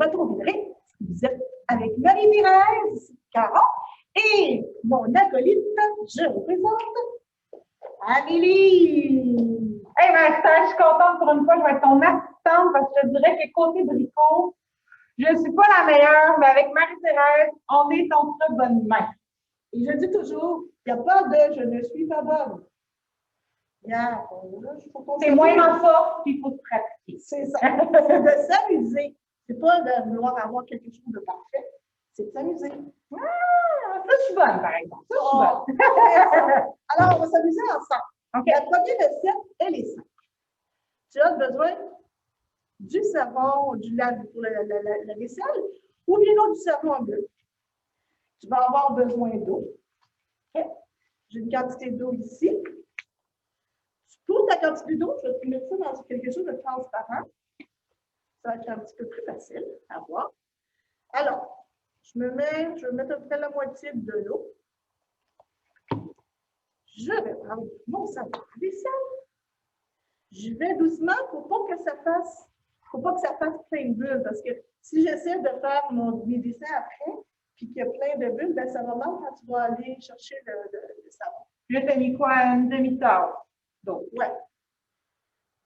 retrouverez. Vous êtes avec Marie-Thérèse Caron et mon acolyte, je vous présente Amélie. Hey Marie-Thérèse, je suis contente pour une fois, je vais être ton assistante parce que je te dirais que côté bricot, je ne suis pas la meilleure, mais avec Marie-Thérèse, on est en très bonne main. Et je dis toujours, il n'y a pas de « je ne suis pas bonne ». C'est moins en force qu'il faut se pratiquer. C'est ça. C'est de s'amuser. C'est pas de vouloir avoir quelque chose de parfait. C'est de s'amuser. Ah, ça, je suis bonne, par exemple. Ça, je suis bonne. Alors, on va s'amuser ensemble. Okay. La première recette, elle est simple. Tu as besoin du savon, du lave pour la vaisselle, ou bien du savon en bleu. Tu vas avoir besoin d'eau. Okay. J'ai une quantité d'eau ici. Pour ta quantité d'eau, je vais te mettre ça dans quelque chose de transparent. Ça va être un petit peu plus facile à voir. Alors, je vais mettre à peu près la moitié de l'eau. Je vais prendre mon savon à vaisselle. Je vais doucement pour pas que ça fasse plein de bulles. Parce que si j'essaie de faire mes dessins après, puis qu'il y a plein de bulles, ben ça va mal quand tu vas aller chercher le savon. Je t'ai mis quoi? Une demi-tasse d'eau. Ouais.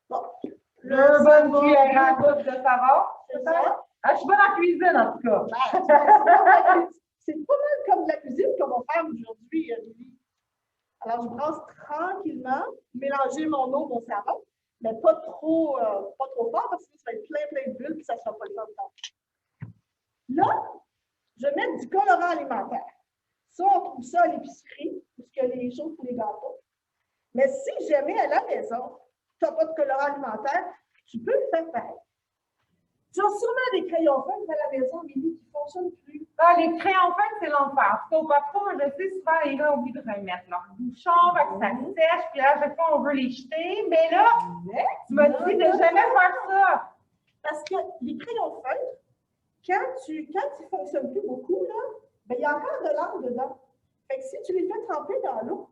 Bon. Le bonne cuillère à coupe de savon. C'est ça. Ah, je suis bonne en cuisine, en tout cas. C'est pas mal comme de la cuisine qu'on va faire aujourd'hui, Lily. Alors, je brasse tranquillement, mélanger mon eau, mon savon, mais pas trop fort parce que ça va être plein de bulles et ça ne sera pas le temps de temps. Là, je vais mettre du colorant alimentaire. Ça, on trouve ça à l'épicerie, parce que les choses pour les gâteaux. Mais si jamais à la maison, tu n'as pas de colorant alimentaire, tu peux le faire pareil. Tu as sûrement des crayons feutres à la maison, Lily, qui ne fonctionnent plus. Ah, les crayons feutres, c'est l'enfer. Au parfois, je sais, souvent, les gars ont oublié de remettre leur bouchon, ça sèche, puis là, à chaque fois, on veut les jeter. Mais là, tu m'as dit de jamais faire ça. Parce que les crayons feutres, quand ils ne fonctionnent plus beaucoup, là, ben, il y a encore de l'encre dedans. Fait que si tu les fais tremper dans l'eau,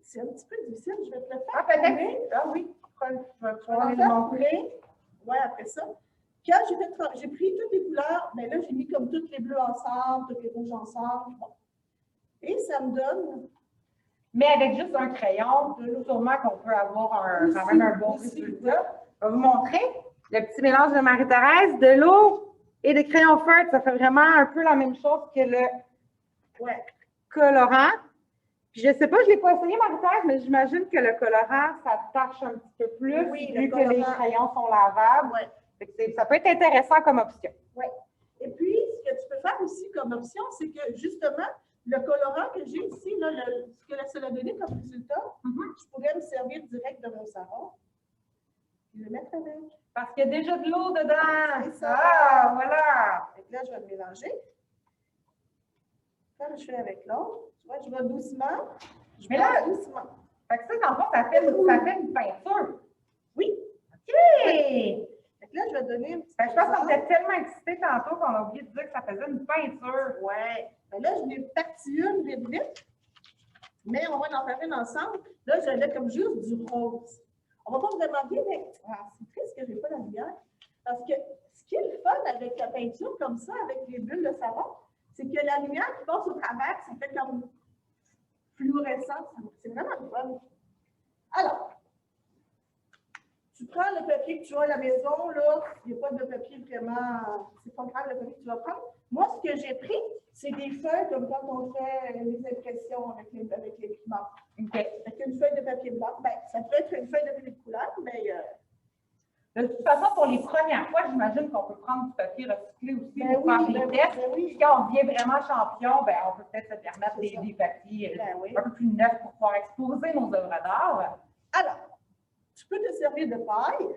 c'est un petit peu difficile. Je vais te le faire. Ah, peut-être. Ah oui. Je vais pouvoir les montrer. Oui, après ça. Quand j'ai pris toutes les couleurs, bien là, j'ai mis comme toutes les bleus ensemble, toutes les rouges ensemble. Bon. Et ça me donne. Mais avec juste un crayon, sûrement qu'on peut avoir quand même un bon résultat. Je vais vous montrer le petit mélange de Marie-Thérèse, de l'eau et de crayon feutre. Ça fait vraiment un peu la même chose que le colorant. Puis je ne sais pas, je ne l'ai pas essayé, Marie-Thérèse, mais j'imagine que le colorant, ça tâche un petit peu plus, vu que les crayons sont lavables. Ouais. Ça peut être intéressant comme option. Oui. Et puis, ce que tu peux faire aussi comme option, c'est que justement, le colorant que j'ai ici, là, ce que ça a donné comme résultat, je pourrais me servir direct de mon savon et le mettre avec. Parce qu'il y a déjà de l'eau dedans. C'est ça. Ah, voilà. Et là, je vais le mélanger. Comme je fais avec l'autre, tu vois, je vais doucement. Mais là, doucement. Fait que ça, dans le fond, ça fait une peinture. Oui. OK. Donc là, je vais donner un petit peu. Je pense qu'on était tellement excités tantôt qu'on a oublié de dire que ça faisait une peinture. Oui. Ben là, je n'ai parti une vite, mais on va en faire une ensemble. Là, j'avais comme juste du rose. On ne va pas vraiment bien, mais c'est triste que je n'ai pas la lumière. Parce que ce qui est le fun avec la peinture comme ça, avec les bulles de savon, c'est que la lumière qui passe au travers, ça fait comme fluorescent. C'est vraiment le fun. Alors, tu prends le papier que tu as à la maison, là, il n'y a pas de papier vraiment, c'est pas grave le papier que tu vas prendre. Moi, ce que j'ai pris, c'est des feuilles comme quand on fait les impressions avec les pigments. Okay. Avec une feuille de papier blanc, ben, ça peut être une feuille de papier de couleur, mais... De toute façon, pour les premières fois, j'imagine qu'on peut prendre du papier recyclé aussi pour faire des tests. Oui. Quand on devient vraiment champion, ben, on peut peut-être se permettre des papiers un peu plus neufs pour pouvoir exposer nos œuvres d'art. Alors, tu peux te servir de paille.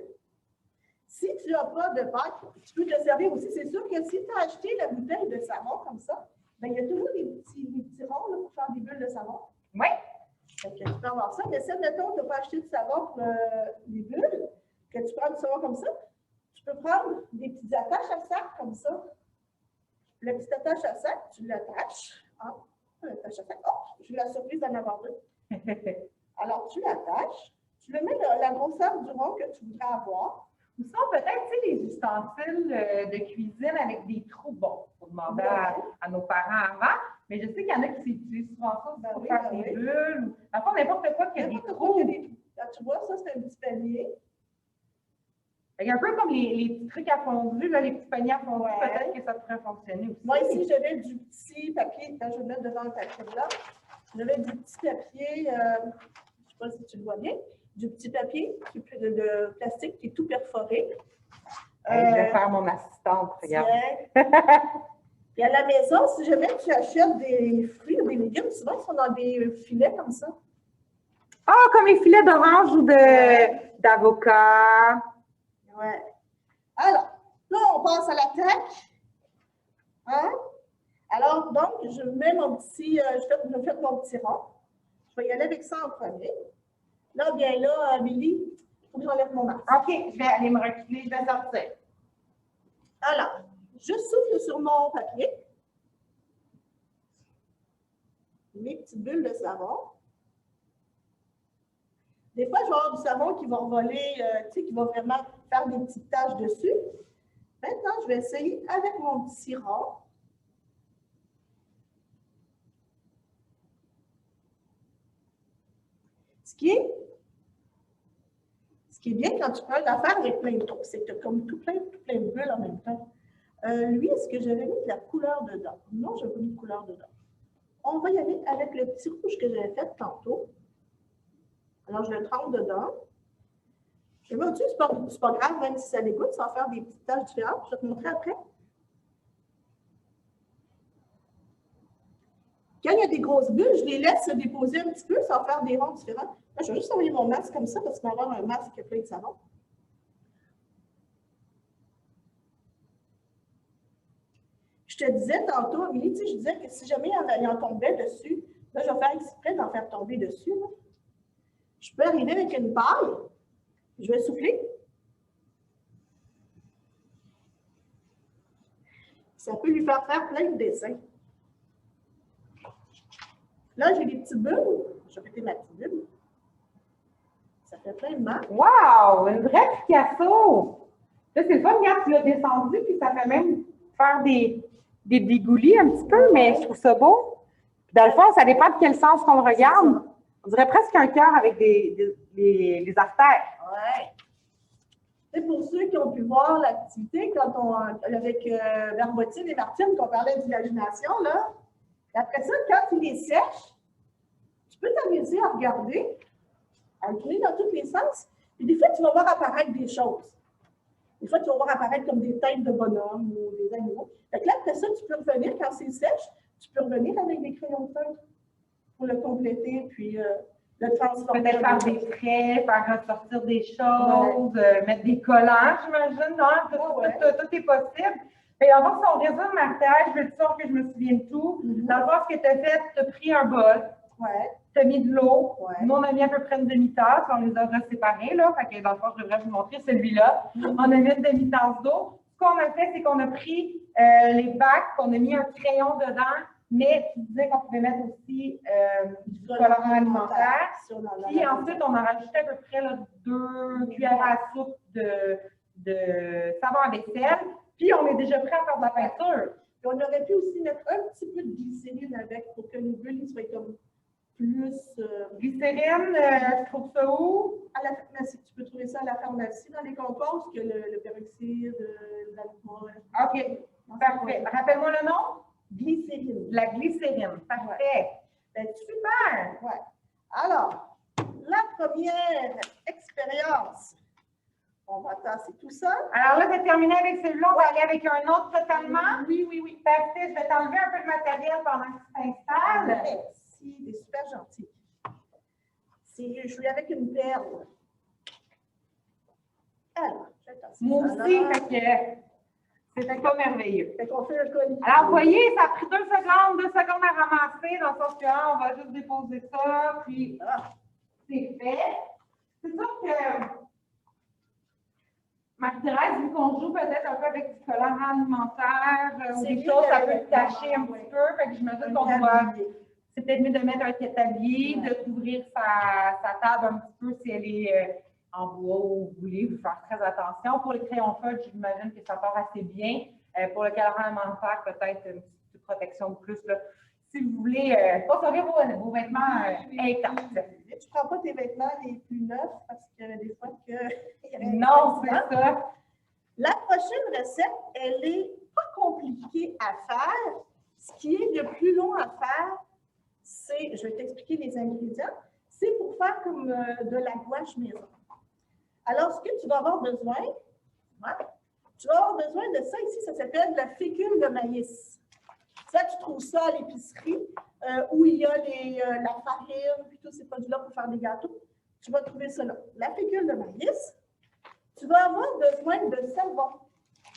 Si tu n'as pas de paille, tu peux te servir aussi. C'est sûr que si tu as acheté la bouteille de savon comme ça, ben, il y a toujours des petits ronds là, pour faire des bulles de savon. Oui. Donc, tu peux avoir ça. Mais si, admettons, tu n'as pas acheté de savon pour les bulles, que tu prends du savon comme ça, tu peux prendre des petites attaches à sac comme ça. La petite attache à sac, tu l'attaches. Hein? L'attache à sac. Oh, j'ai eu la surprise d'en avoir deux. Alors, tu l'attaches. Tu le mets la grosseur du rond que tu voudrais avoir. Ou sinon, peut-être, tu sais, les ustensiles de cuisine avec des trous. Bon, il faut demander à nos parents avant, mais je sais qu'il y en a qui utilisent souvent ça pour faire des bulles. Enfin, n'importe quoi qui a des trous. Ah, tu vois, ça, c'est un petit panier. Un peu comme les petits trucs à fondu, là, les petits paniers à fondu, peut-être que ça pourrait fonctionner aussi. Moi, ici, j'avais du petit papier, quand je vais mettre devant le papier blanc, j'avais du petit papier, je ne sais pas si tu le vois bien, du petit papier de plastique qui est tout perforé. Je vais faire mon assistante, regarde. Et à la maison, si jamais tu achètes des fruits ou des légumes, souvent ils sont dans des filets comme ça. Ah, comme les filets d'orange ou d'avocat. Ouais. Alors, là, on passe à la tête. Hein? Alors, donc, je mets mon petit, je fais mon petit rond. Je vais y aller avec ça en premier. Là, bien là, Amélie, il faut que j'enlève mon masque. OK, je vais aller me reculer, je vais sortir. Alors, je souffle sur mon papier. Mes petites bulles de savon. Des fois, je vais avoir du savon qui va voler, tu sais, qui va vraiment faire des petites taches dessus. Maintenant, je vais essayer avec mon petit rond. Ce qui est bien quand tu prends une affaire avec plein de trous, c'est que tu as comme tout plein de bulles en même temps. Lui, est-ce que j'avais mis de la couleur dedans? Non, je n'ai pas mis de couleur dedans. On va y aller avec le petit rouge que j'avais fait tantôt. Alors, je le trempe dedans. Je me dis, c'est pas grave, même si ça dégoûte, ça va faire des petites taches différentes. Je vais te montrer après. Quand il y a des grosses bulles, je les laisse se déposer un petit peu, ça va faire des ronds différents. Là, je vais juste envoyer mon masque comme ça, parce qu'on va avoir un masque plein de savon. Je te disais tantôt, Amélie, tu sais, je disais que si jamais il en tombait dessus, là, je vais faire exprès d'en faire tomber dessus. Là. Je peux arriver avec une paille, je vais souffler. Ça peut lui faire plein de dessins. Là, j'ai des petites bulles. Je vais péter ma petite bulle. Ça fait plein de marques. Wow! Une vraie Picasso! Là, c'est le fun, regarde, tu l'as descendu, puis ça fait même faire des dégoulis un petit peu, mais je trouve ça beau. Dans le fond, ça dépend de quel sens qu'on le regarde. On dirait presque un cœur avec des artères. Oui. C'est pour ceux qui ont pu voir l'activité avec Barbotine et Martine, qu'on parlait d'imagination, là. Après ça, quand il est sèche, tu peux t'amuser à regarder, à le tourner dans tous les sens. Puis des fois, tu vas voir apparaître des choses. Des fois, tu vas voir apparaître comme des têtes de bonhommes ou des animaux. Fait que là, après ça, tu peux revenir, quand c'est sèche, tu peux revenir avec des crayons de feutre pour le compléter, puis le transformer. Peut-être faire des traits, faire ressortir des choses, mettre des collants, j'imagine. Tout est possible. Et en fait, si on résume, Martha, je veux être sûre que je me souviens de tout. Dans le fond, ce que tu as fait, tu as pris un bol, tu as mis de l'eau. Nous, on a mis à peu près une demi-tasse, on les a séparés, là. Fait que dans le fond, je devrais vous montrer celui-là. On a mis une demi-tasse d'eau. Ce qu'on a fait, c'est qu'on a pris les bacs, qu'on a mis un crayon dedans, mais tu disais qu'on pouvait mettre aussi du colorant alimentaire. Puis ensuite, on a rajouté à peu près là, 2 cuillères à soupe de savon à vaisselle. Puis, on est déjà prêt à faire de la peinture. Puis on aurait pu aussi mettre un petit peu de glycérine avec pour que les bulles soient comme plus... Glycérine, tu trouves ça où? À la pharmacie. Tu peux trouver ça à la pharmacie, dans les composts, que le peroxyde, l'alcool. OK, parfait. Rappelle-moi le nom? Glycérine. La glycérine, parfait. Ben, super! Ouais. Alors, la première expérience. On va tasser tout ça. Alors là, c'est terminé avec celui-là. On va aller avec un autre totalement. Oui. Parfait. Je vais t'enlever un peu de matériel pendant que tu t'installes. Merci, t'es super gentil. Je suis avec une perle. Alors, je vais tasser moi ça aussi, là. fait que c'était pas merveilleux. Fait qu'on fait un colis. Alors, vous voyez, ça a pris 2 secondes à ramasser, dans le sens que là, on va juste déposer ça, puis c'est fait. C'est sûr que Marie-Thérèse, vu qu'on joue peut-être un peu avec du colorant alimentaire ou des choses, ça peut tacher un petit peu. Fait que je me dis qu'on doit. C'est peut-être mieux de mettre un tablier, de couvrir sa table un petit peu si elle est en bois ou vous voulez, vous faire très attention. Pour les crayons feutres, j'imagine que ça part assez bien. Pour le coloris alimentaire, peut-être une petite protection de plus. Là. Si vous voulez, conserver vos vêtements intacts. Tu ne prends pas tes vêtements les plus neufs parce que des fois que. Non, c'est ça. La prochaine recette, elle n'est pas compliquée à faire. Ce qui est le plus long à faire, c'est, je vais t'expliquer les ingrédients, c'est pour faire comme de la gouache maison. Alors, ce que tu vas avoir besoin, tu vas avoir besoin de ça ici, ça s'appelle la fécule de maïs. Ça, tu trouves ça à l'épicerie, où il y a la farine, puis tous ces produits-là pour faire des gâteaux. Tu vas trouver ça là. La fécule de maïs. Tu vas avoir besoin de savon,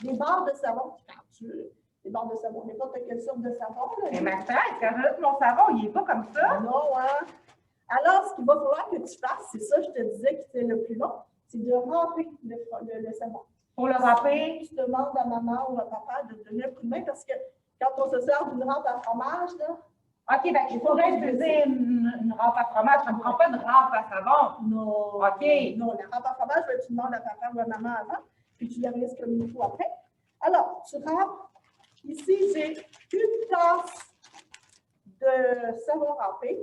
des barres de savon. Des barres de savon, n'importe quelle sorte de savon. Là. Mais ma frère, quand j'ajoute mon savon, il n'est pas comme ça. Non, hein? Alors, ce qu'il va falloir que tu fasses, c'est ça, je te disais que c'était le plus long, c'est de ramper le savon. Pour le ramper, tu demandes à maman ou à papa de te donner un coup de main parce que quand on se sert d'une rampe à fromage, là. OK, bien, je pourrais utiliser une rampe à fromage. Ça ne prend pas de rampe à savon. Non. OK. Non, la rampe à fromage, tu demandes à papa ou à maman avant, puis tu la laisses comme il faut après. Alors, tu rampes. Ici, j'ai une tasse de savon râpé.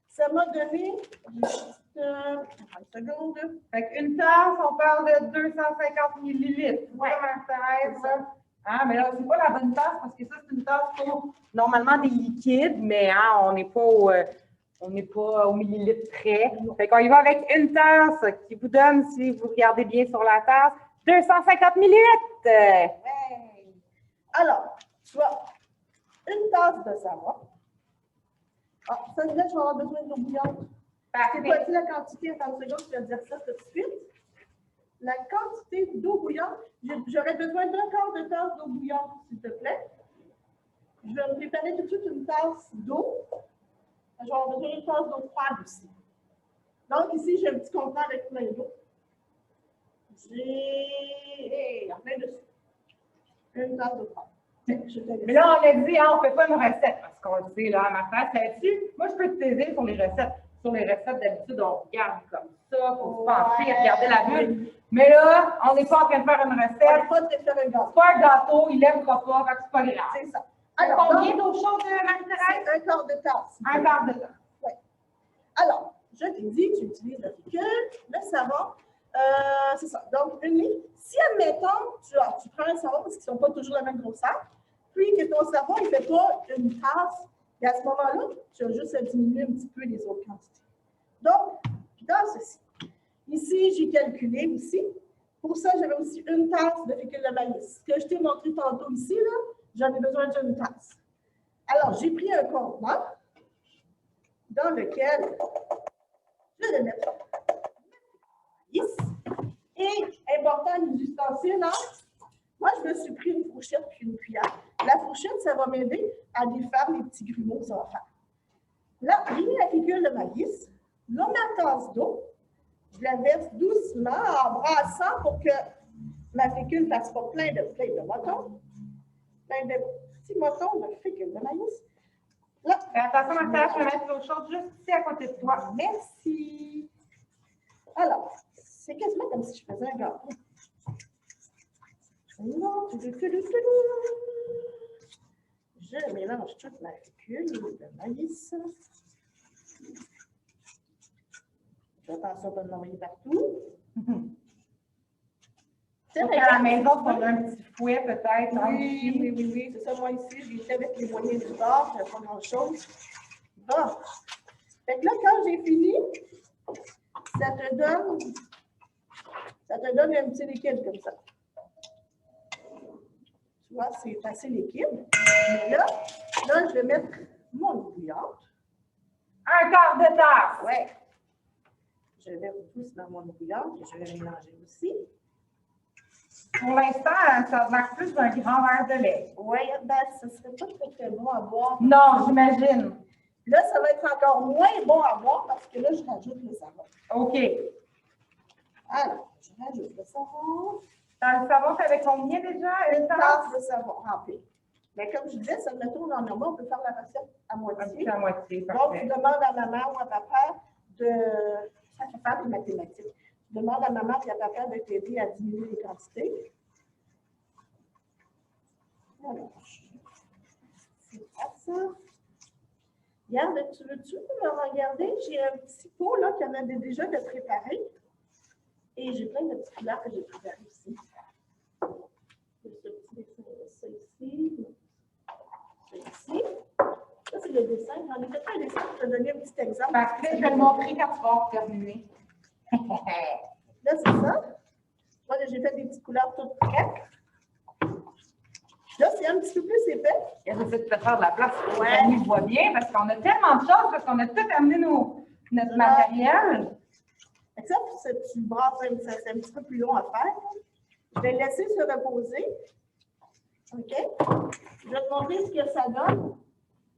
Ça m'a donné juste 30 secondes. Fait qu'une tasse, on parle de 250 millilitres. Oui. Ah, mais là, c'est pas la bonne tasse parce que ça, c'est une tasse pour normalement des liquides, mais hein, on n'est pas au millilitre près. Fait qu'on y va avec une tasse qui vous donne, si vous regardez bien sur la tasse, 250 millilitres. Ouais. Alors, tu as une tasse de savon. Ah, ça veut dire que je vais avoir besoin d'eau bouillante. C'est pas dit la quantité, attends une seconde, je vais dire ça tout de suite. La quantité d'eau bouillante, j'aurais besoin d'un quart de tasse d'eau bouillante, s'il te plaît. Je vais me préparer tout de suite une tasse d'eau. Je vais avoir besoin d'une tasse d'eau froide aussi. Donc, ici, j'ai un petit contenant avec plein d'eau. J'ai plein dessus. Une tasse d'eau froide. Mais là, on a dit, hein, on ne fait pas une recette parce qu'on le sait, là, ma frère, là-dessus. Moi, je peux t'aider sur les recettes. Sur les recettes, d'habitude, on regarde comme ça, il faut se pencher, regarder la bulle. Mais là, on n'est pas en train de faire une recette. On n'est pas en train de faire un gâteau. C'est pas un gâteau, il n'aimera pas, fait que c'est pas grave. C'est ça. Alors, combien d'eau chaude, Marie-Thérèse? Un quart de tasse. Un quart de tasse. Oui. Alors, je t'ai dit, tu utilises la fécule, le savon. C'est ça. Donc, une litre. Si, admettons, tu prends un savon parce qu'ils ne sont pas toujours la même grosseur, puis que ton savon, il ne fait pas une tasse, et à ce moment-là, tu as juste à diminuer un petit peu les autres quantités. Donc, dans ceci. Ici, j'ai calculé aussi. Pour ça, j'avais aussi une tasse de fécule de maïs. Ce que je t'ai montré tantôt ici, là, j'en ai besoin d'une tasse. Alors, j'ai pris un contenant dans lequel je vais mettre maïs. Et, important, les ustensiles, hein? Moi, je me suis pris une fourchette puis une cuillère. La fourchette, ça va m'aider à défaire les petits grumeaux que ça va faire. Là, j'ai mis la fécule de maïs. Là, ma tasse d'eau, je la verse doucement en brassant pour que ma fécule ne fasse pas plein de motons. Plein de petits motons de fécule de maïs. Là. Attention, Martha, je vais mettre l'eau chaude juste ici à côté de toi. Merci. Alors, c'est quasiment comme si je faisais un gâteau. Je mélange toute ma fécule de maïs. Fais attention de ne pas l'envoyer partout. Donc, à la maison, on a un petit fouet peut-être. Oui. C'est ça, moi ici, j'ai fait avec les moyens du bord, il n'y a pas grand-chose. Bon. Fait que là, quand j'ai fini, ça te donne un petit liquide comme ça. Tu vois, c'est assez liquide. Mais là, je vais mettre mon eau bouillante. Un quart de tasse. Oui. Je vais tout dans mon eau bouillante et je vais mélanger aussi. Pour l'instant, ça a l'air plus d'un grand verre de lait. Oui, ben, ce ne serait pas très bon à boire. Non, j'imagine. Là, ça va être encore moins bon à boire parce que là, je rajoute le savon. OK. Alors, je rajoute le savon. Dans le savon, tu avais combien déjà? Une tasse de savon rempli. Mais comme je disais, ça me tourne en normand, on peut faire la recette à moitié. Un petit à moitié, Donc, parfait. tu demandes à maman ou à papa de... Ça fait faire des mathématiques. Tu Demande à maman et à papa de t'aider à diminuer les quantités. Alors, c'est pas ça. Regarde, tu veux-tu me regarder? J'ai un petit pot là qu'on avait déjà de préparer. Et j'ai plein de petites couleurs que j'ai préparées aussi. Ce petit dessin, ça ici. Ça ici. Ça, c'est le dessin. J'en ai fait un dessin pour te donner un petit exemple. Parfait, je vais le montrer quand tu vas terminer. Là, c'est ça. Moi, j'ai fait des petites couleurs toutes prêtes. Là, c'est un petit peu plus épais. J'essaie de te faire de la place pour que Annie voit bien, parce qu'on a tellement de choses, parce qu'on a tout amené notre matériel. Ça, tu brasses, c'est un petit peu plus long à faire. Je vais le laisser se reposer. OK? Je vais te montrer ce que ça donne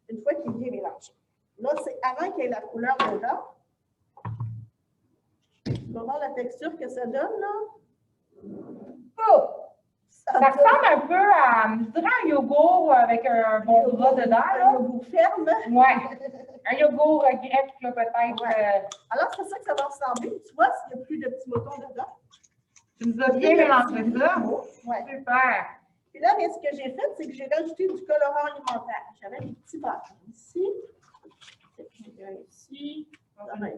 une fois qu'il est bien mélangé. Là, c'est avant qu'il y ait la couleur dedans. Tu vas voir la texture que ça donne, là. Oh! Ça ressemble un peu à, je dirais, un yogourt avec un bon gras dedans. Un yogourt ferme. Oui. Un yogourt grec, là, peut-être. Ouais. Alors, c'est ça que ça va ressembler. Tu vois, s'il n'y a plus de petits moutons dedans. Tu nous as bien mélangé ça. Ouais. Super. Et là, bien, ce que j'ai fait, c'est que j'ai rajouté du colorant alimentaire. J'avais des petits bâtons ici. Ici. Ici. Ah, ben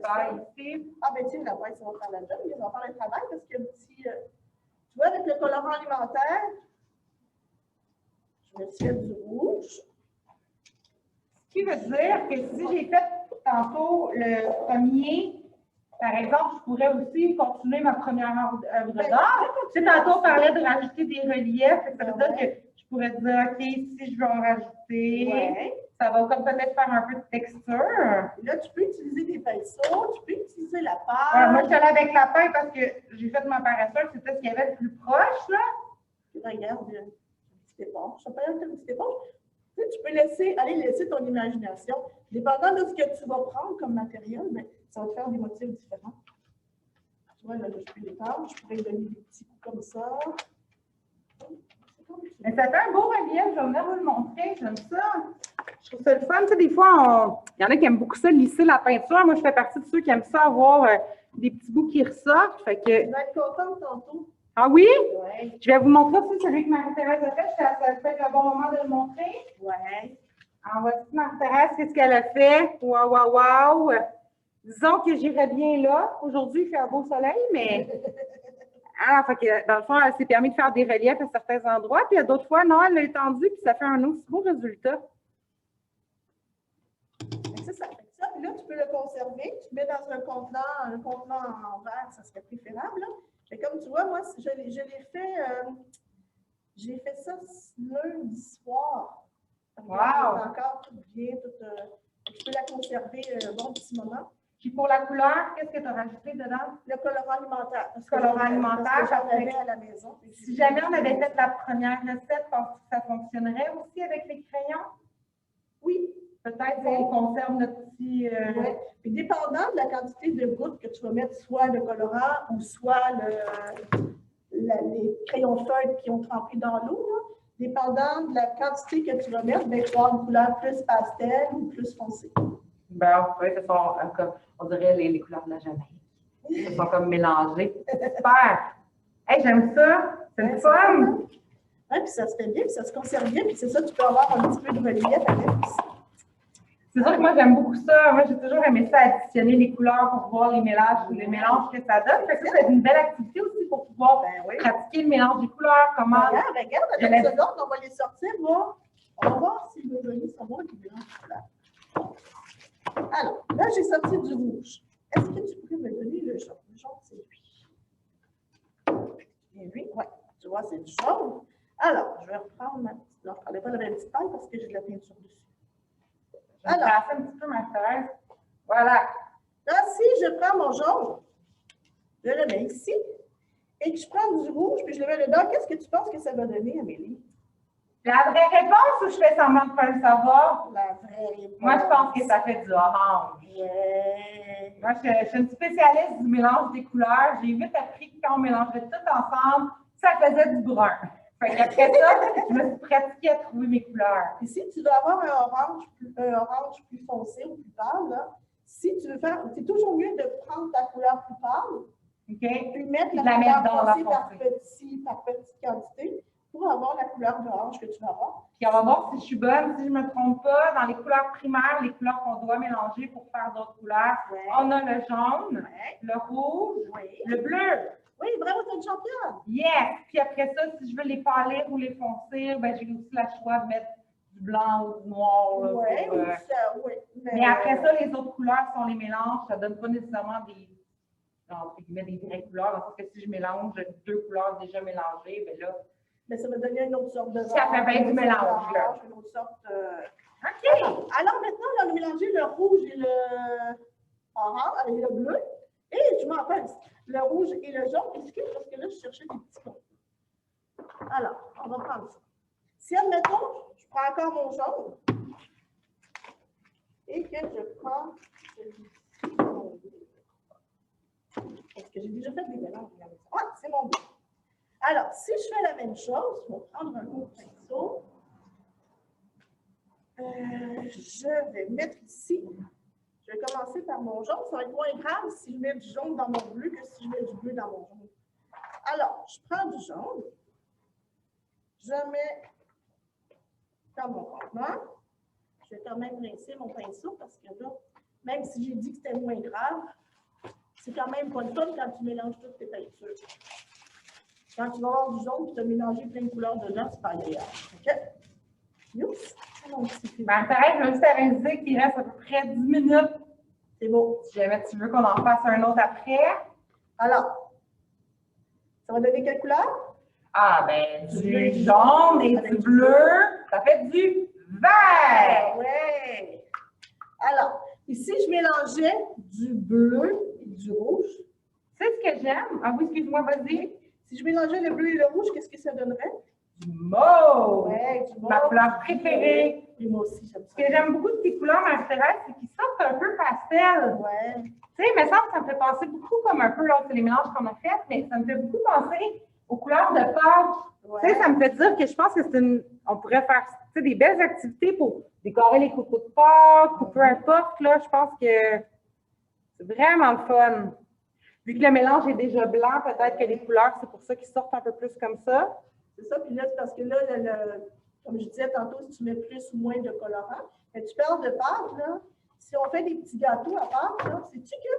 tiens, la boîte, ça va faire la job. On va faire le travail parce qu'il y a un petit. Tu vois, avec le colorant alimentaire, je vais faire du rouge. Ce qui veut dire que si j'ai fait tantôt le premier, par exemple, je pourrais aussi continuer ma première œuvre d'art. Tu sais, tantôt, on parlait de rajouter des reliefs. Ça veut dire que je pourrais dire, OK, si je veux en rajouter, ça va comme peut-être faire un peu de texture. Là, tu peux utiliser des pinceaux, tu peux utiliser la paille. Moi, je suis allée avec la paille parce que j'ai fait ma paresseur, c'était ce qu'il y avait de plus proche, là. Regarde, une petite éponge. Ça peut être une petite éponge. Tu sais, tu peux aller laisser ton imagination. Dépendant de ce que tu vas prendre comme matériel, mais ça va te faire des motifs différents. Tu vois, là, je peux l'étendre. Je pourrais donner des petits coups comme ça. Mais ça fait un beau relief, je vais venir vous le montrer, j'aime ça. Je trouve ça le fun. Tu sais, des fois, il y en a qui aiment beaucoup ça, lisser la peinture. Moi, je fais partie de ceux qui aiment ça, avoir des petits bouts qui ressortent. Fait que... Tu vas être contente tantôt. Ah oui? Oui. Je vais vous montrer aussi celui que Marie-Thérèse a fait. Ça fait le bon moment de le montrer. Oui. Alors, voici Marie-Thérèse, qu'est-ce qu'elle a fait? Waouh, waouh, waouh! Disons que j'irais bien là. Aujourd'hui, il fait un beau soleil, mais... Ah, fait que dans le fond, elle s'est permis de faire des reliefs à certains endroits, puis à d'autres fois, non, elle l'a étendu, puis ça fait un aussi beau résultat. C'est ça. Puis là, tu peux le conserver. Tu le mets dans un contenant en verre, ça serait préférable. Là. Et comme tu vois, moi, j'ai fait ça lundi soir. Wow! Encore tout bien, je peux la conserver un bon petit moment. Puis pour la couleur, qu'est-ce que tu as rajouté dedans? Le colorant alimentaire. Le colorant alimentaire, j'en avais à la maison. Si jamais on avait fait la première recette, penses-tu que ça fonctionnerait aussi avec les crayons? Oui. Peut-être qu'on conserve notre petit... Oui. Puis dépendant de la quantité de gouttes que tu vas mettre, soit le colorant ou soit les crayons feuilles qui ont trempé dans l'eau, dépendant de la quantité que tu vas mettre, ben, tu vas avoir une couleur plus pastel ou plus foncée. Ben, oui, ce sont comme, on dirait les couleurs de la Jamaïque. Elles sont comme mélangées. Super! Hey, j'aime ça! C'est le fun! Oui, puis ça se fait bien, puis ça se conserve bien, puis c'est ça, tu peux avoir un petit peu de relief avec aussi. C'est sûr que moi, j'aime beaucoup ça. Moi, j'ai toujours aimé ça, additionner les couleurs pour voir les mélanges que ça donne. Fait que ça, c'est une belle activité aussi pour pouvoir pratiquer le mélange des couleurs. Comment... Regarde, avec ce seconde, on va les sortir, voir. On va voir si le joli sont bons qui mélangent les couleurs. Alors, là, j'ai sorti du rouge. Est-ce que tu pourrais me donner le jaune? Le jaune, c'est lui. Et lui, oui, tu vois, c'est du jaune. Alors, je vais reprendre ma petite... Non, je ne parlais pas de la petite paille parce que j'ai de la peinture dessus. Alors, un petit peu ma terre. Voilà. Là, si je prends mon jaune, je le mets ici, et que je prends du rouge, puis je le mets dedans, qu'est-ce que tu penses que ça va donner, Amélie? La vraie réponse ou je fais semblant de ne pas le savoir? La vraie réponse. Moi, je pense que ça fait du orange. Yeah. Moi, je suis une spécialiste du mélange des couleurs. J'ai vite appris que quand on mélangeait tout ensemble, ça faisait du brun. Après ça, je me suis pratiquée à trouver mes couleurs. Ici, tu dois avoir un orange plus foncé ou plus pâle. Là. Si tu veux faire, c'est toujours mieux de prendre ta couleur plus pâle OK? Puis mettre Puis la la mettre couleur dans la foncée foncée. par petite quantité pour avoir la couleur d'orange que tu vas avoir. Puis on va voir si je suis bonne, si je ne me trompe pas. Dans les couleurs primaires, les couleurs qu'on doit mélanger pour faire d'autres couleurs, on a le jaune, le rouge, le bleu. Oui, bravo, tu es une championne. Yes! Puis après ça, si je veux les pâlir ou les foncir, ben, j'ai aussi le choix de mettre du blanc ou du noir. Là, Oui, mais après ça, les autres couleurs, si on les mélange, ça ne donne pas nécessairement entre guillemets, des vraies couleurs. Parce que si je mélange deux couleurs déjà mélangées, ben là. Mais ça va donner une autre sorte de Ça fait bien du mélange, là. Une autre sorte. OK! Alors maintenant, on a mélangé le rouge et le orange, avec le bleu. Et je m'en pense, le rouge et le jaune. Excuse, parce que là, je cherchais des petits pots. Alors, on va prendre ça. Si, admettons, je prends encore mon jaune et que je prends celui-ci. Parce que j'ai déjà fait des mélanges. Ah, c'est mon bleu. Alors, si je fais la même chose, je vais prendre un autre pinceau. Je vais mettre ici. Je vais commencer par mon jaune. Ça va être moins grave si je mets du jaune dans mon bleu que si je mets du bleu dans mon jaune. Alors, je prends du jaune. Je mets dans mon contenant. Je vais quand même rincer mon pinceau parce que là, même si j'ai dit que c'était moins grave, c'est quand même pas le fun quand tu mélanges toutes tes peintures. Quand tu vas avoir du jaune, tu as mélangé plein de couleurs dedans, c'est pas agréable. OK? Youps, c'est mon petit fil. Ben, pareil, je vais juste t'aviser qu'il reste à peu près 10 minutes. C'est beau. Si jamais tu veux qu'on en fasse un autre après. Alors, ça va donner quelle couleur? Ah, ben, du jaune et du bleu, ça fait du vert. Oui. Alors, ici, je mélangeais du bleu et du rouge. C'est ce que j'aime. Ah oui, excuse-moi, vas-y. Si je mélangeais le bleu et le rouge, qu'est-ce que ça donnerait? Du mauve. Oui, du mauve. Ma couleur préférée. Et moi aussi, j'aime ça. Ce que j'aime beaucoup de ces couleurs, Marie-Thérèse, c'est qu'ils sortent un peu pastel. Oui. Tu sais, mais ça me fait penser beaucoup comme un peu, là, c'est les mélanges qu'on a faits, mais ça me fait beaucoup penser aux couleurs de Pâques. Ouais. Tu sais, ça me fait dire que je pense que on pourrait faire des belles activités pour décorer les couteaux de Pâques ou peu importe. Là, je pense que c'est vraiment le fun. Vu que le mélange est déjà blanc, peut-être que les couleurs, c'est pour ça qu'ils sortent un peu plus comme ça. C'est ça, puis là, c'est parce que là, comme je disais tantôt, si tu mets plus ou moins de colorant, mais tu parles de pâte, là, si on fait des petits gâteaux à pâte, là, sais-tu que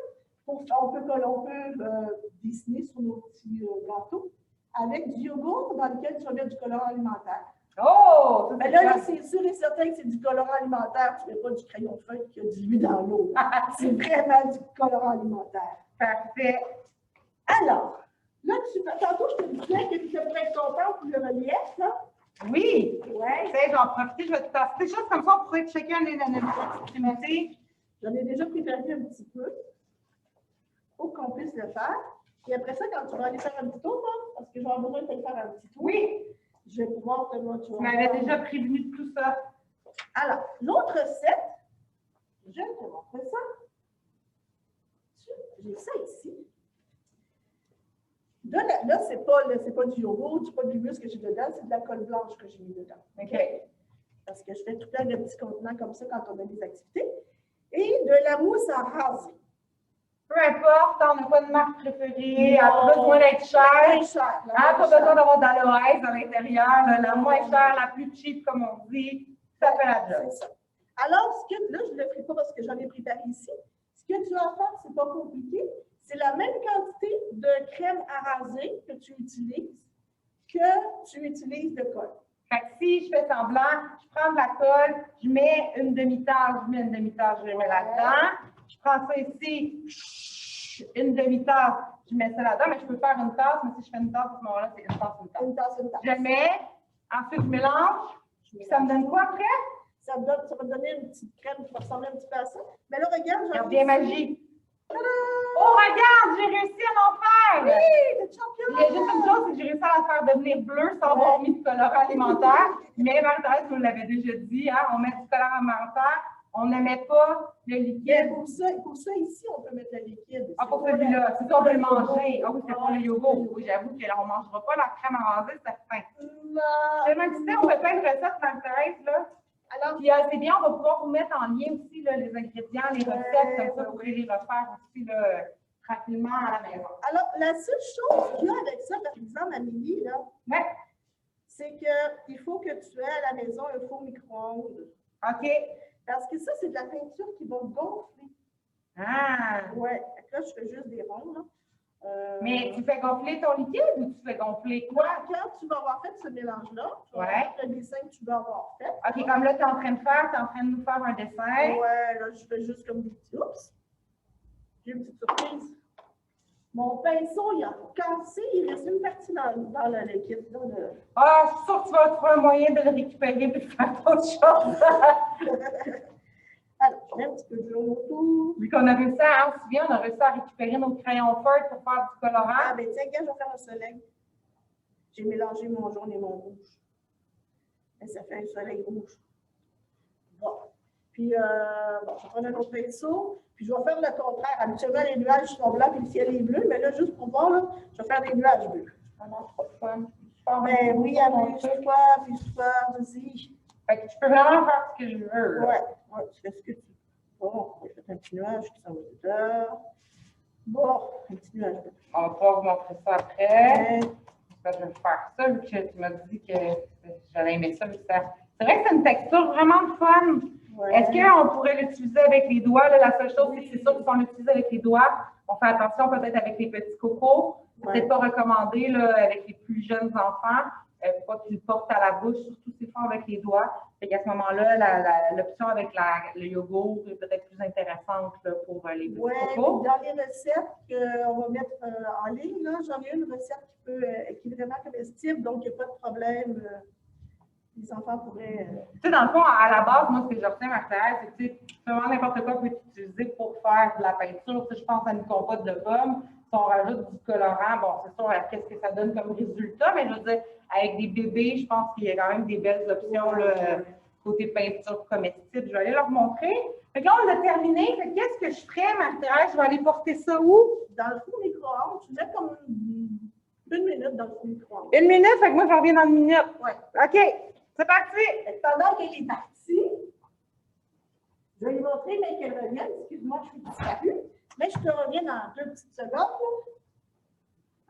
on peut dessiner sur nos petits gâteaux avec du yogourt dans lequel tu vas mettre du colorant alimentaire. Oh! Mais là, c'est sûr et certain que c'est du colorant alimentaire, tu ne mets pas du crayon de feuille qui a dilué dans l'eau. C'est vraiment du colorant alimentaire. Parfait. Alors, là, tantôt, je te disais que tu devrais être contente pour le relief, là. Oui! Ouais. Tu sais, j'en profite, je vais te passer des choses comme ça, on pourrait checker un des extrémités. J'en ai déjà préparé un petit peu pour qu'on puisse le faire. Et après ça, quand tu vas aller faire un petit tour, parce que je vais avoir besoin de te faire un petit tour, Oui! je vais pouvoir te montrer. Tu m'avais déjà prévenu de tout ça. Alors, l'autre recette, je te montre ça. J'ai ça ici. Là, c'est pas du yogourt, c'est pas du muscle que j'ai dedans, c'est de la colle blanche que j'ai mis dedans. OK. Parce que je fais tout plein de petits contenants comme ça quand on a des activités. Et de la mousse à raser. Peu importe, on n'a pas de marque préférée, elle n'a pas besoin d'être chère. Pas besoin d'avoir d'aloès à l'intérieur, la moins chère, la plus cheap, comme on dit. Ça fait la job. C'est ça. Alors, là, je ne le ferai pas parce que j'en ai préparé ici. Ce que tu vas faire, ce n'est pas compliqué. C'est la même quantité de crème à raser que tu utilises de colle. Fait que si je fais semblant, je prends de la colle, je mets une demi-tasse, je mets là-dedans. Je prends ça ici, une demi-tasse, je mets ça là-dedans, mais je peux faire une tasse, mais si je fais une tasse, à ce moment-là, c'est une tasse, une tasse. Une tasse. Je le mets, ensuite je mélange, puis ça me donne quoi après? Ça va te donner une petite crème qui va ressembler un petit peu à ça. Mais là, regarde, Regarde bien magie. Tadam! Oh, regarde, j'ai réussi à en faire! Oui, t'es championne! Il y a juste une chose, c'est que j'ai réussi à la faire devenir bleue sans avoir mis de colorant alimentaire. Mais Marie-Thérèse nous l'avait déjà dit, hein, on met du colorant alimentaire, on ne met pas le liquide. Mais pour ça, ici, on peut mettre le liquide. Ah, pour celui-là, c'est ça, on peut le manger. Ah oui, c'est pour le yogourt. Oui, j'avoue qu'on ne mangera pas la crème à raser, c'est faim. Non. C'est même si on fait plein de recettes, Marie-Thérèse, là. Alors, Puis c'est bien, on va pouvoir vous mettre en lien aussi là, les ingrédients, les recettes, comme ça, vous pouvez les refaire aussi là, tranquillement à la maison. Alors, la seule chose qu'il y a avec ça, par exemple, Amélie, là, Ouais. c'est qu'il faut que tu aies à la maison un four micro-ondes. OK. Parce que ça, c'est de la peinture qui va gonfler. Ah! Ouais. Là, je fais juste des ronds, là. Mais tu fais gonfler ton liquide ou tu fais gonfler quoi? Quand tu vas avoir fait ce mélange-là, tu vas Ouais. avoir le dessin que tu vas avoir fait. OK, comme là, tu es en train de faire, tu es en train de nous faire un dessin. Ouais, là, je fais juste comme des petits. Oups! J'ai une petite surprise. Mon pinceau, il a cassé, il reste une partie dans le liquide. Ah, je suis sûre que tu vas trouver un moyen de le récupérer et de faire autre chose. Alors, je mets un petit peu de jaune autour. Vu qu'on a réussi à, on se souvient, on a réussi à récupérer nos crayons feutres pour faire du colorant. Ah, ben tiens, regarde, je vais faire un soleil. J'ai mélangé mon jaune et mon rouge. Et ça fait un soleil rouge. Bon. Puis, bon, je vais prendre un autre pinceau. Puis, je vais faire le contraire. Habituellement, les nuages sont blancs et le ciel est bleu. Mais là, juste pour voir, là, je vais faire des nuages bleus. Alors, trop fun. Ben oui, amuse-toi, vas-y. Fait que je peux vraiment faire ce que je veux. Ouais, tu fais ce que tu veux. Bon, on va faire un petit nuage qui s'en va dedans. Bon, un petit nuage bleu. On va pouvoir vous montrer ça après. Je vais faire ça, vu que tu m'as dit que j'allais aimer ça. C'est vrai que c'est une texture vraiment fun. Ouais. Est-ce qu'on pourrait l'utiliser avec les doigts? Là, la seule chose, c'est que c'est sûr que si on l'utilise avec les doigts, on fait attention peut-être avec les petits cocos. C'est peut-être pas recommandé là, avec les plus jeunes enfants. Pas qu'ils le portent à la bouche, surtout si fort avec les doigts. Fait qu'à ce moment-là, l'option avec le yogourt est peut-être plus intéressante là, pour les petits cocos. Dans les recettes qu'on va mettre en ligne, j'en ai une recette qui est vraiment comestible, donc il n'y a pas de problème. Les enfants pourraient. Tu sais, dans le fond, à la base, moi, ce que je retiens, Marc-Thérèse, c'est que tu sais, vraiment n'importe quoi peut être utilisé pour faire de la peinture. Tu sais, je pense à une compote de pommes. Si on rajoute du colorant, bon, c'est sûr, qu'est-ce que ça donne comme résultat, mais je veux dire, avec des bébés, je pense qu'il y a quand même des belles options là, côté peinture comestible. Je vais aller leur montrer. Fait que là, on a terminé. Fait que qu'est-ce que je ferais, Marc-Thérèse? Je vais aller porter ça où? Dans le four micro-ondes, tu mets comme une minute dans le four micro-ondes. Une minute? Fait que moi, je reviens dans une minute. Oui. OK. C'est parti! Pendant qu'elle est partie, je vais lui montrer, mais qu'elle revienne. Excuse-moi, je suis disparue. Mais je te reviens dans 2 petites secondes.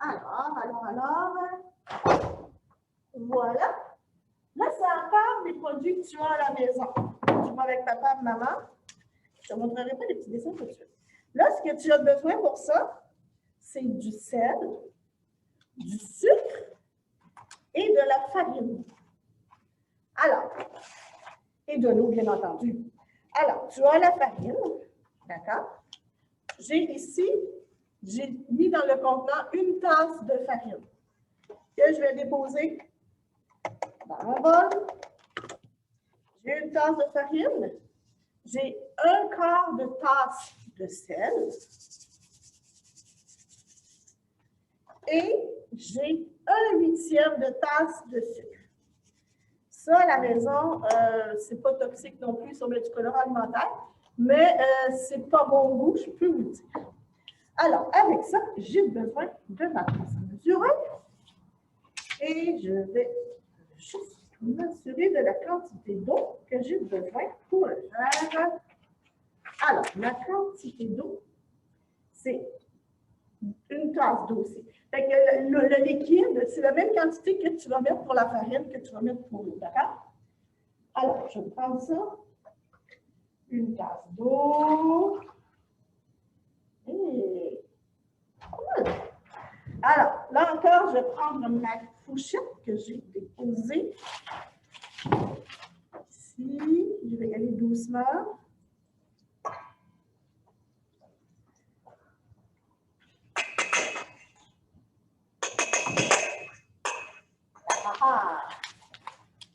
Alors. Voilà. Là, c'est encore des produits que tu as à la maison. Tu vas avec papa et maman. Je ne te montrerai pas les petits dessins tout de suite. Là, ce que tu as besoin pour ça, c'est du sel, du sucre et de la farine. Alors, et de l'eau, bien entendu. Alors, tu as la farine, d'accord? J'ai mis dans le contenant une tasse de farine que je vais déposer dans mon bol. J'ai une tasse de farine. J'ai un quart de tasse de sel. Et j'ai 1/8 de tasse de sucre. Ça, à la maison, c'est pas toxique non plus si on met du colorant alimentaire, mais c'est pas bon goût, je peux vous le dire. Alors, avec ça, j'ai besoin de ma tasse à mesurer. Et je vais juste m'assurer de la quantité d'eau que j'ai besoin pour le faire. Alors, la quantité d'eau, c'est une tasse d'eau aussi. Fait que le liquide, c'est la même quantité que tu vas mettre pour la farine que tu vas mettre pour l'eau, d'accord? Alors, je vais prendre ça. Une tasse d'eau. Et voilà. Alors, là encore, je vais prendre ma fourchette que j'ai déposée. Ici, je vais y aller doucement.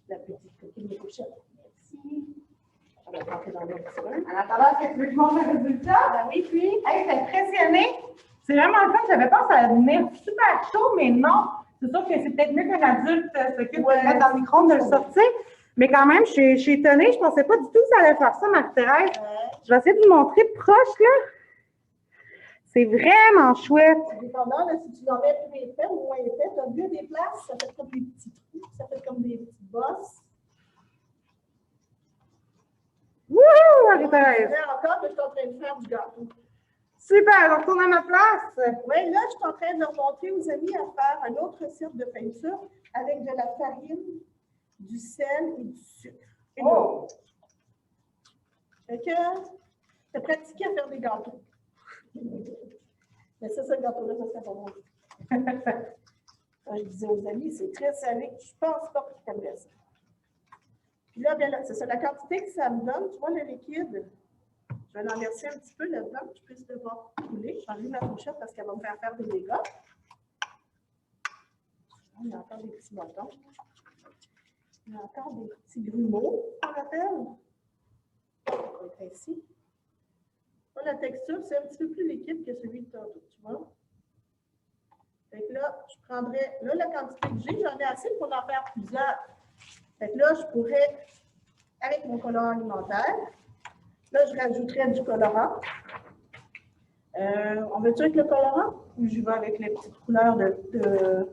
La petite coquille de fourchette. Merci. On va rentrer dans le petit bain. En attendant, est-ce que tu veux que je montre le résultat? Ben oui, puis. Hey, c'est impressionné. C'est vraiment le fun. J'avais peur que ça allait devenir super chaud, mais non. C'est sûr que c'est peut-être mieux qu'un adulte s'occupe de le mettre dans le micro-ondes, de le sortir. Mais quand même, je suis étonnée. Je ne pensais pas du tout que ça allait faire ça, Marc-Thérèse. Je vais essayer de vous montrer proche, là. C'est vraiment chouette. Dépendant, là, si tu l'en mets plus épais ou moins épais, tu as vu des places, ça fait comme des petits trous, ça fait comme des petites bosses. Wouhou, Marie-Thérèse! Encore que je suis en train de faire du gâteau. Super, je retourne à ma place. Oui, là, je suis en train de leur montrer aux amis à faire un autre cirque de peinture avec de la farine, du sel et du sucre. Et de l'eau. Fait que c'est pratiqué à faire des gâteaux. Mais ça, ce gâteau-là, ça serait pas bon. Je disais aux amis, c'est très salé. Je pense pas que tu aimerais ça. Puis là, bien là, c'est ça, la quantité que ça me donne, tu vois, le liquide, je vais l'en verser un petit peu là-dedans, que je puisse le voir couler. J'ai enlevé ma fourchette parce qu'elle va me faire des dégâts. Il y a encore des petits bâtons. Il y a encore des petits grumeaux, on appelle. Ça va être ici. La texture, c'est un petit peu plus liquide que celui de tantôt, tu vois. Fait que là, je prendrais, là, la quantité que j'ai, j'en ai assez pour en faire plusieurs. Fait que là, je pourrais, avec mon colorant alimentaire, là, je rajouterais du colorant. On veut-tu avec le colorant ou je vais avec les petites couleurs de...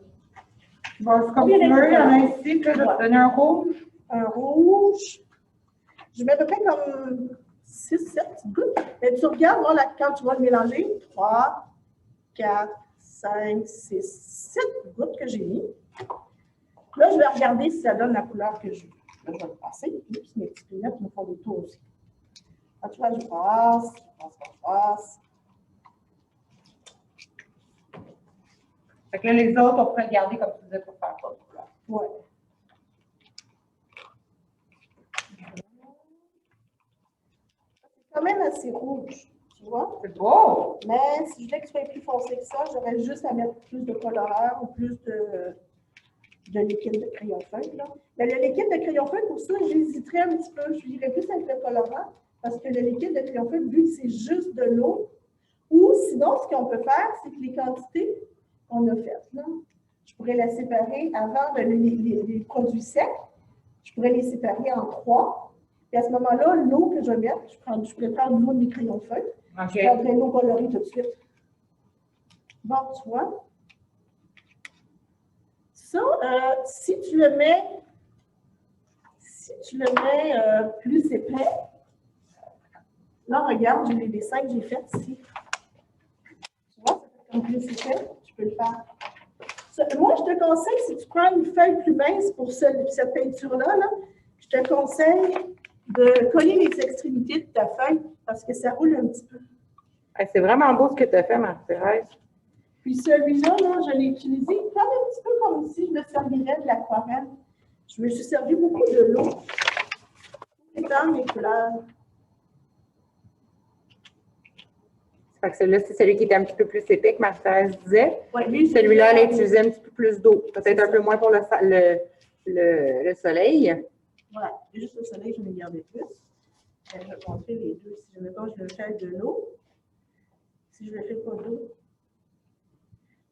Bon, comme tu veux, il y en a ici, puis je vais te donner un rouge. Un rouge. Je mets à peu près comme 6-7 petites gouttes. Mais tu regardes, moi, là, quand tu vas le mélanger, 3, 4, 5, 6, 7 gouttes que j'ai mis. Là, je vais regarder si ça donne la couleur que je veux. Là, je vais le passer. Puis mes petites lunettes me font des tours aussi. Là, tu vois, je passe. Fait que là, les autres, on peut regarder comme tu disais pour faire pas de couleur. Oui. C'est quand même assez rouge, tu vois? C'est beau! Mais si je voulais que ce soit plus foncé que ça, j'aurais juste à mettre plus de colorant ou plus de liquide de crayon feuille. Là. Mais le liquide de crayon feuille, pour ça, j'hésiterais un petit peu. Je irais plus avec le colorant parce que le liquide de crayon feuille, vu que c'est juste de l'eau, ou sinon, ce qu'on peut faire, c'est que les quantités qu'on a faites, là, je pourrais les séparer avant les produits secs. Je pourrais les séparer en 3. Et à ce moment-là, l'eau que je vais mettre, je pourrais prendre l'eau de mes crayons feuilles. Okay. Je prendrais l'eau colorée tout de suite. Bon, tu vois. Ça, si tu le mets plus épais, là, regarde, j'ai les dessins que j'ai faits ici. Tu vois, ça fait comme plus épais, tu peux le faire. Ça, moi, je te conseille, si tu prends une feuille plus mince pour cette peinture-là, là, je te conseille de coller les extrémités de ta feuille parce que ça roule un petit peu. C'est vraiment beau ce que tu as fait, Marie-Thérèse. Puis celui-là, là, je l'ai utilisé comme un petit peu comme si je me servirais de l'aquarelle. Je me suis servi beaucoup de l'eau. Dans mes couleurs. Fait que celui-là, c'est celui qui était un petit peu plus épais que Marie-Thérèse disait. Ouais, lui, celui-là, elle a utilisé un petit peu plus d'eau. Peut-être un peu moins pour le soleil. Voilà. Juste le soleil, je vais garder plus. Je vais montrer les deux. Si je le fais de l'eau. Si je ne le fais pas d'eau.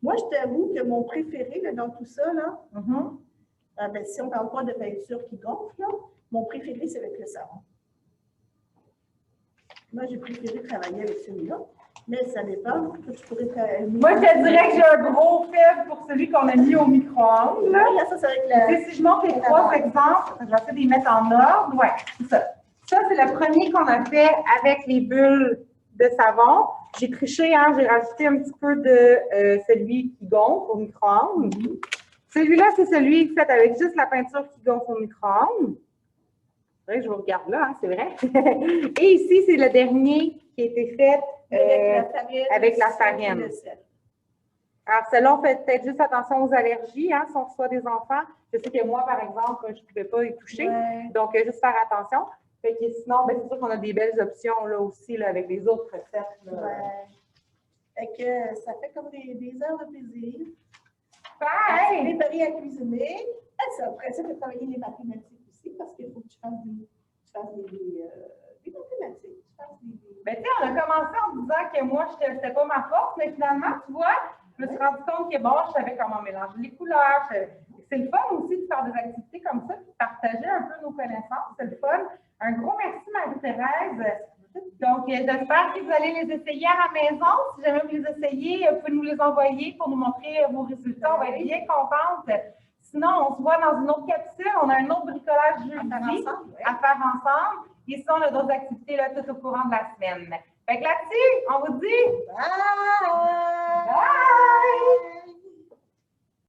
Moi, je t'avoue que mon préféré là, dans tout ça, là, ben, si on ne parle pas de peinture qui gonfle, là, mon préféré, c'est avec le savon. Moi, j'ai préféré travailler avec celui-là, mais ça dépend. Je pourrais travailler. Moi, je te dirais que j'ai un gros faible pour celui qu'on a mis au micro-ondes. Oui, ça, c'est avec la... Si je montre les 3 exemples, je vais essayer de les mettre en ordre. Oui, c'est ça. Ça, c'est le premier qu'on a fait avec les bulles de savon. J'ai triché, hein, j'ai rajouté un petit peu de celui qui gonfle au micro-ondes. Celui-là, c'est celui fait avec juste la peinture qui gonfle au micro-ondes. C'est vrai que je vous regarde là, hein, c'est vrai. Et ici, c'est le dernier qui a été fait avec la farine. Alors, celle-là, on fait peut-être juste attention aux allergies, hein, si on reçoit des enfants. Je sais que moi, par exemple, je ne pouvais pas y toucher. Ouais. Donc, juste faire attention. Fait que sinon, ben, c'est sûr qu'on a des belles options là aussi là, avec les autres recettes. Là. Ouais. Fait que ça fait comme des heures de plaisir. Bye! Préparer à cuisiner. Après ça, tu peux travailler les mathématiques aussi parce qu'il faut que tu fasses des mathématiques. Ben, tu sais, on a commencé en disant que moi, c'était pas ma force, mais finalement, tu vois, je me suis rendu compte que bon, je savais comment mélanger les couleurs. C'est le fun aussi de faire des activités comme ça, de partager un peu nos connaissances. C'est le fun. Un gros merci, Marie-Thérèse. Donc, j'espère que vous allez les essayer à la maison. Si jamais vous les essayez, vous pouvez nous les envoyer pour nous montrer vos résultats. On va être bien contente. Sinon, on se voit dans une autre capsule. On a un autre bricolage jeudi à faire ensemble. Et sinon, on a d'autres activités là, tout au courant de la semaine. Fait que là-dessus, on vous dit Bye! bye!